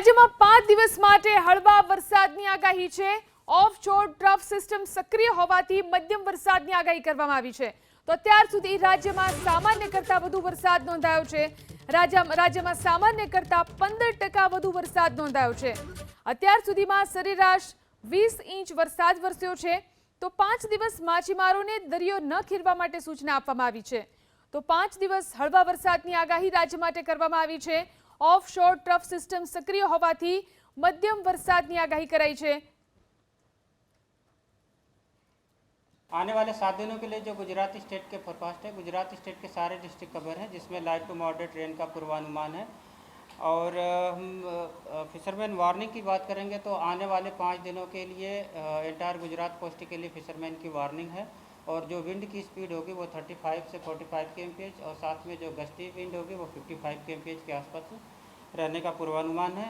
રાજ્યમાં 5 દિવસ માટે હળવા વરસાદની આગાહી છે। ઓફશોર ટ્રફ સિસ્ટમ સક્રિય હોવાથી મધ્યમ વરસાદની આગાહી કરવામાં આવી છે। તો અત્યાર સુધી રાજ્યમાં સામાન્ય કરતાં વધુ વરસાદ નોંધાયો છે। રાજ્યમાં સામાન્ય કરતાં 15% વધુ વરસાદ નોંધાયો છે। અત્યાર સુધીમાં સરેરાશ 20 ઇંચ વરસાદ વરસ્યો છે। તો 5 દિવસ માછીમારોને દરિયો ન ખેડવા માટે સૂચના આપવામાં આવી છે। તો 5 દિવસ હળવા વરસાદની આગાહી રાજ્ય માટે કરવામાં આવી છે। ઓફશોર ટ્રફ સિસ્ટમ સક્રિય હોવાથી મધ્યમ વરસાદની આગાહી कराई છે। आने वाले 7 दिनों के लिए जो गुजरात स्टेट के फोरकास्ट है, गुजरात स्टेट के सारे डिस्ट्रिक्ट कवर हैं, जिसमें लाइट टू मॉडरेट रेन का पूर्वानुमान है। और हम फिशरमैन वार्निंग की बात करेंगे तो आने वाले 5 दिनों के लिए एंटायर गुजरात कोस्ट के लिए फिशरमैन की वार्निंग है। और जो विंड की स्पीड होगी वो 35 से 45 kmph और साथ में जो गस्ती विंड होगी वो 55 kmph के आसपास रहने का पूर्वानुमान है।